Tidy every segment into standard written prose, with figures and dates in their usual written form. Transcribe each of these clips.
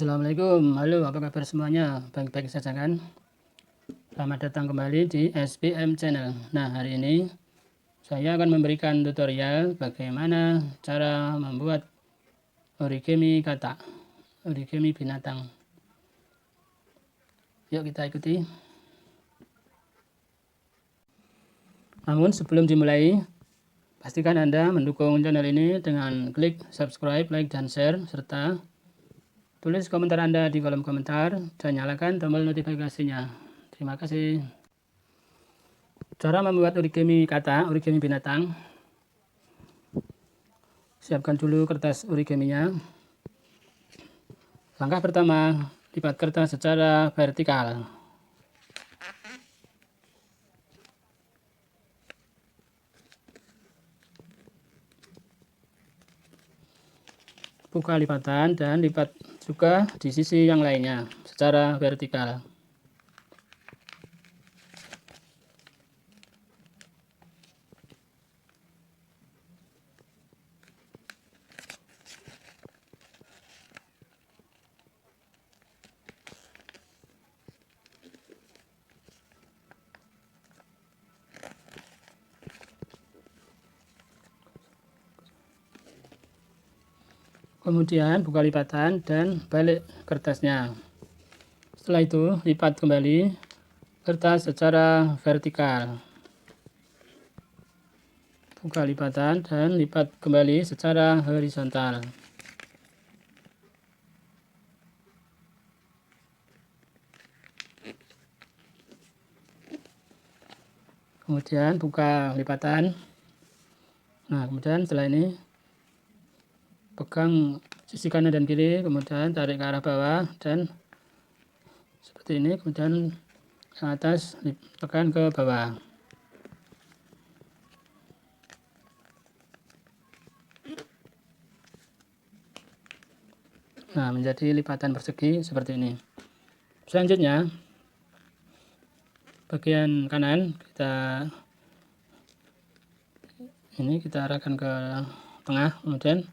Assalamualaikum, halo apa kabar semuanya, baik-baik saja kan? Selamat datang kembali di SPM Channel. Nah, hari ini saya akan memberikan tutorial bagaimana cara membuat origami kata, origami binatang. Yuk kita ikuti. Namun sebelum dimulai, pastikan Anda mendukung channel ini dengan klik subscribe, like, dan share, serta tulis komentar Anda di kolom komentar dan nyalakan tombol notifikasinya. Terima kasih. Cara membuat origami kata, origami binatang. Siapkan dulu kertas origaminya. Langkah pertama, lipat kertas secara vertikal. Buka lipatan dan lipat juga di sisi yang lainnya secara vertikal. Kemudian buka lipatan dan balik kertasnya. Setelah itu lipat kembali kertas secara vertikal. Buka lipatan dan lipat kembali secara horizontal. Kemudian buka lipatan. Nah, kemudian setelah ini pegang sisi kanan dan kiri, kemudian tarik ke arah bawah dan seperti ini, kemudian yang atas tekan ke bawah. Nah, menjadi lipatan persegi seperti ini. Selanjutnya, bagian kanan kita arahkan ke tengah, kemudian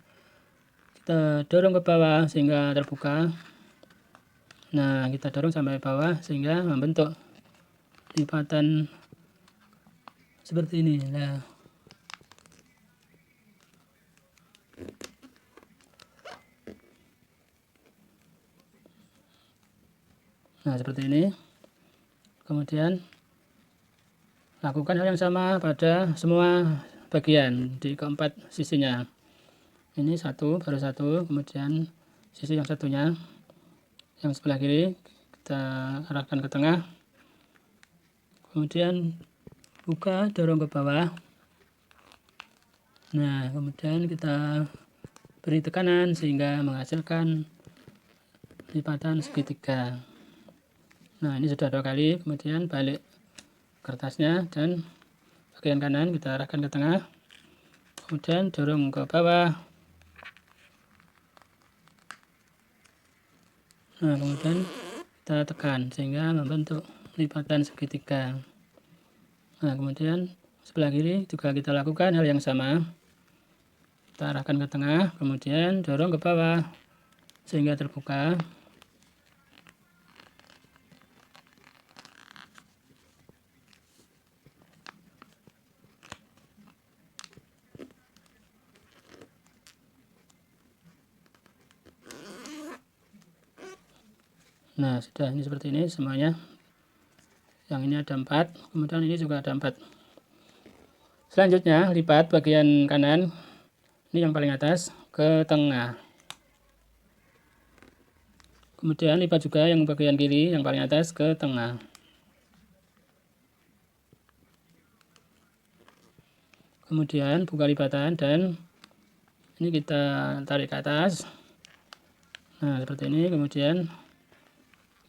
kita dorong ke bawah sehingga terbuka. Nah, kita dorong sampai bawah sehingga membentuk lipatan seperti ini. Nah, seperti ini. Kemudian lakukan hal yang sama pada semua bagian di keempat sisinya. Ini satu, baru satu, kemudian sisi yang satunya, yang sebelah kiri kita arahkan ke tengah, kemudian buka, dorong ke bawah. Nah, kemudian kita beri tekanan sehingga menghasilkan lipatan segitiga. Nah, ini sudah 2 kali, kemudian balik kertasnya dan bagian kanan kita arahkan ke tengah, kemudian dorong ke bawah. Nah, kemudian kita tekan sehingga membentuk lipatan segitiga. Nah, kemudian sebelah kiri juga kita lakukan hal yang sama. Kita arahkan ke tengah, kemudian dorong ke bawah sehingga terbuka. Nah, sudah ini seperti ini semuanya. Yang ini ada 4, kemudian ini juga ada 4. Selanjutnya lipat bagian kanan, ini yang paling atas, ke tengah. Kemudian lipat juga yang bagian kiri, yang paling atas, ke tengah. Kemudian buka lipatan dan ini kita tarik ke atas. Nah, seperti ini. Kemudian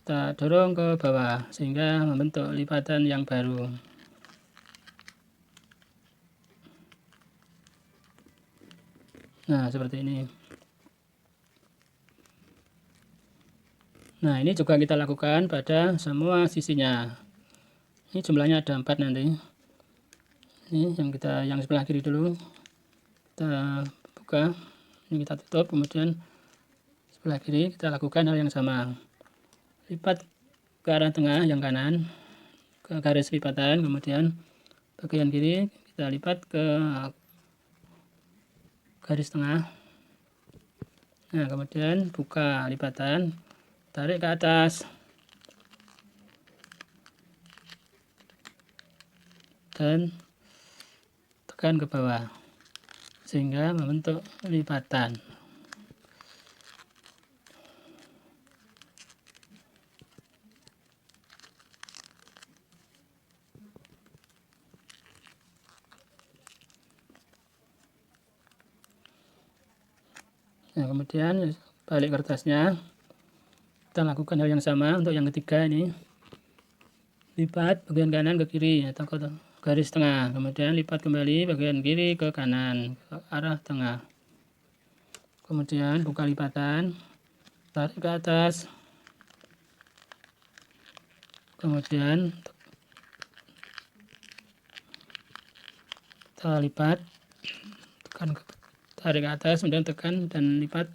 kita dorong ke bawah sehingga membentuk lipatan yang baru. Nah, seperti ini. Nah, ini juga kita lakukan pada semua sisinya. Ini jumlahnya ada 4 nanti. Ini yang sebelah kiri dulu. Kita buka. Ini kita tutup, kemudian sebelah kiri kita lakukan hal yang sama. Lipat ke arah tengah yang kanan ke garis lipatan, kemudian bagian kiri kita lipat ke garis tengah. Nah, kemudian buka lipatan, tarik ke atas dan tekan ke bawah sehingga membentuk lipatan. Nah, kemudian balik kertasnya, kita lakukan hal yang sama untuk yang ketiga ini. Lipat bagian kanan ke kiri atau ke garis tengah, kemudian lipat kembali bagian kiri ke kanan ke arah tengah. Kemudian buka lipatan, tarik ke atas, kemudian kita lipat, tekan, tarik ke atas, kemudian tekan dan lipat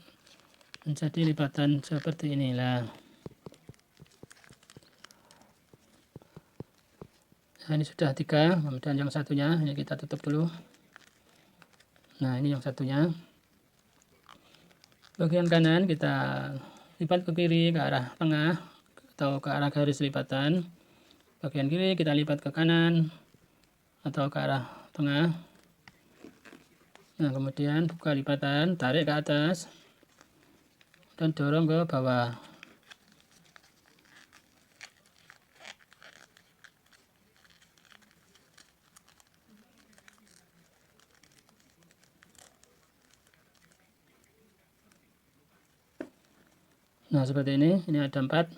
menjadi lipatan seperti inilah. Nah, ini sudah 3, kemudian yang satunya ini kita tutup dulu. Nah, ini yang satunya. Bagian kanan kita lipat ke kiri ke arah tengah atau ke arah garis lipatan. Bagian kiri kita lipat ke kanan atau ke arah tengah. Nah, kemudian buka lipatan, tarik ke atas dan dorong ke bawah. Nah, seperti ini ada 4,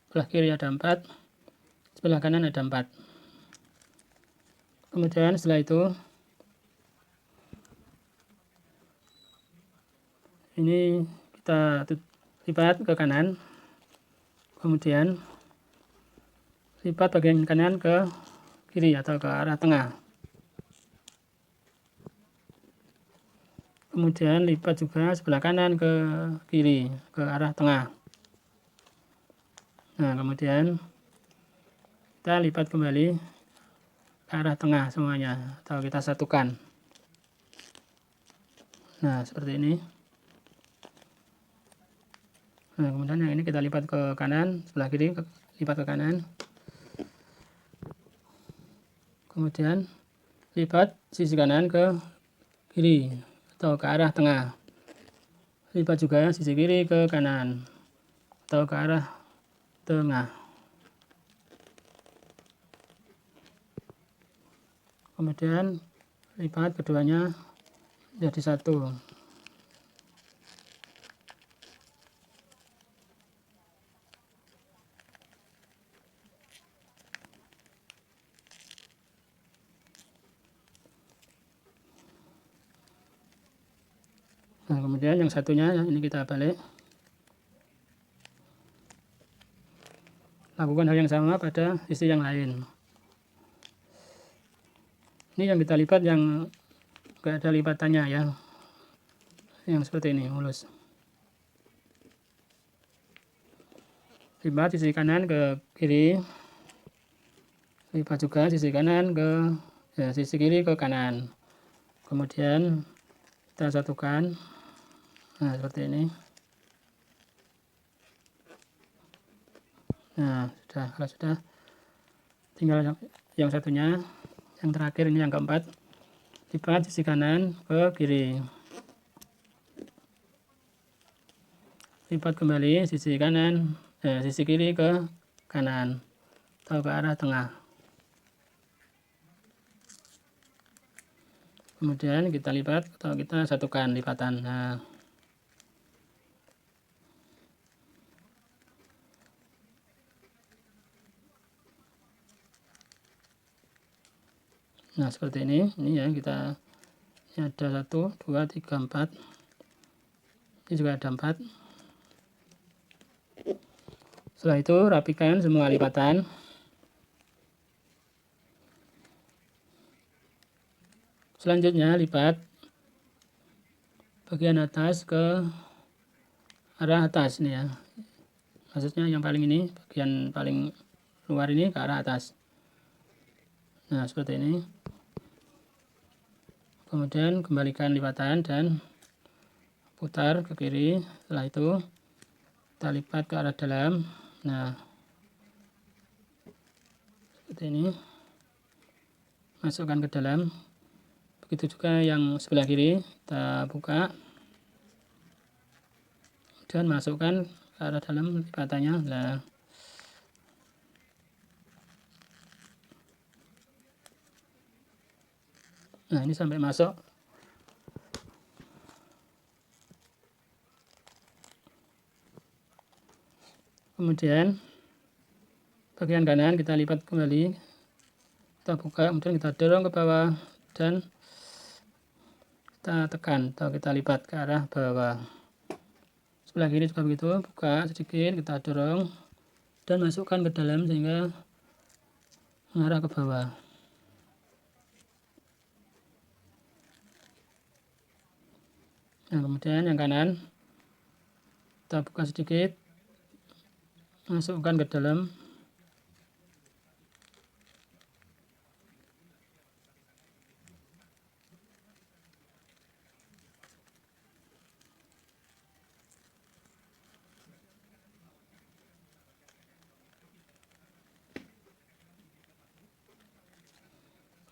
sebelah kiri ada 4, sebelah kanan ada 4. Kemudian setelah itu ini kita lipat ke kanan, kemudian lipat bagian kanan ke kiri atau ke arah tengah. Kemudian lipat juga sebelah kanan ke kiri ke arah tengah. Nah, kemudian kita lipat kembali ke arah tengah semuanya atau kita satukan. Nah, seperti ini. Nah, kemudian yang ini kita lipat ke kanan, sebelah kiri lipat ke kanan. Kemudian lipat sisi kanan ke kiri atau ke arah tengah. Lipat juga sisi kiri ke kanan atau ke arah tengah. Kemudian lipat keduanya jadi satu. Nah, kemudian yang satunya ini kita balik. Lakukan hal yang sama pada sisi yang lain. Ini yang kita lipat yang enggak ada lipatannya ya. Yang seperti ini, mulus. Lipat sisi kanan ke kiri. Lipat juga sisi kanan ke sisi kiri ke kanan. Kemudian kita satukan. Nah, seperti ini. Nah, sudah. Kalau sudah, tinggal yang satunya, yang terakhir ini yang keempat. Lipat sisi kanan ke kiri. Lipat kembali sisi kanan, sisi kiri ke kanan atau ke arah tengah. Kemudian kita lipat atau kita satukan lipatan. Nah, seperti ini ya kita ini ada 1, 2, 3, 4. Ini juga ada 4. Setelah itu rapikan semua lipatan. Selanjutnya lipat bagian atas ke arah atas ini ya, maksudnya yang paling ini, bagian paling luar ini ke arah atas. Nah seperti ini. Kemudian kembalikan lipatan dan putar ke kiri. Setelah itu kita lipat ke arah dalam. Nah seperti ini, masukkan ke dalam. Begitu juga yang sebelah kiri, kita buka dan masukkan ke arah dalam lipatannya. Nah ini sampai masuk. Kemudian bagian kanan kita lipat kembali, kita buka, kemudian kita dorong ke bawah dan kita tekan atau kita lipat ke arah bawah. Sebelah kiri juga begitu, buka sedikit, kita dorong dan masukkan ke dalam sehingga mengarah ke bawah. Nah kemudian yang kanan kita buka sedikit, masukkan ke dalam.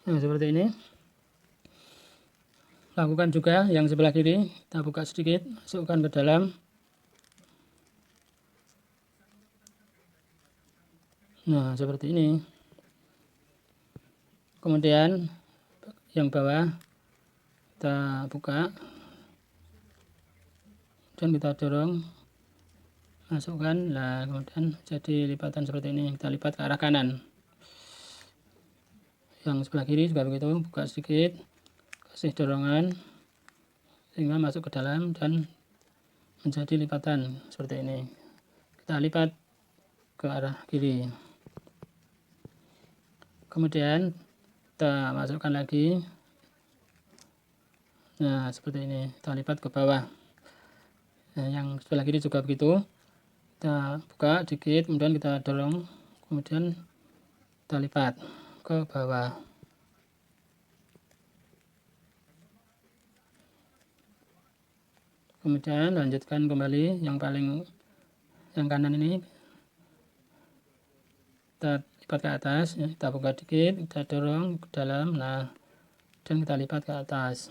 Nah seperti ini. Lakukan juga yang sebelah kiri, kita buka sedikit, masukkan ke dalam. Nah seperti ini. Kemudian yang bawah kita buka dan kita dorong, masukkan. Nah kemudian jadi lipatan seperti ini, kita lipat ke arah kanan. Yang sebelah kiri juga begitu, buka sedikit, kasih dorongan sehingga masuk ke dalam dan menjadi lipatan seperti ini. Kita lipat ke arah kiri. Kemudian kita masukkan lagi. Nah seperti ini, kita lipat ke bawah. Nah, yang sebelah kiri juga begitu, kita buka dikit, kemudian kita dorong, kemudian kita lipat ke bawah. Kemudian lanjutkan kembali yang kanan ini, kita lipat ke atas ya, kita buka dikit, kita dorong ke dalam, nah dan kita lipat ke atas.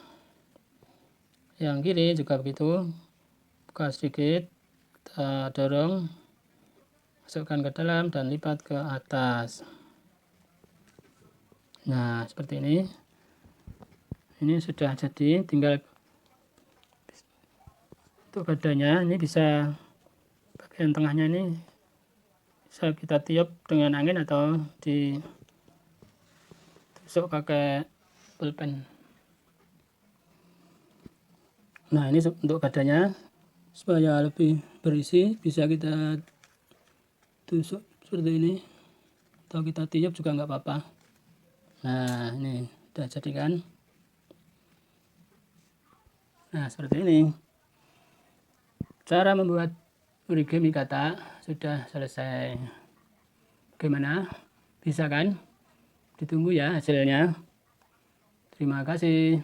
Yang kiri juga begitu, buka sedikit, kita dorong, masukkan ke dalam dan lipat ke atas. Nah seperti ini. Ini sudah jadi, tinggal untuk badannya ini bisa bagian tengahnya ini bisa kita tiup dengan angin atau ditusuk pakai pulpen. Nah ini untuk badannya, supaya lebih berisi bisa kita tusuk seperti ini atau kita tiup juga nggak apa-apa. Nah ini sudah jadi kan. Nah seperti ini cara membuat origami kata sudah selesai. Bagaimana? Bisa kan? Ditunggu ya hasilnya. Terima kasih.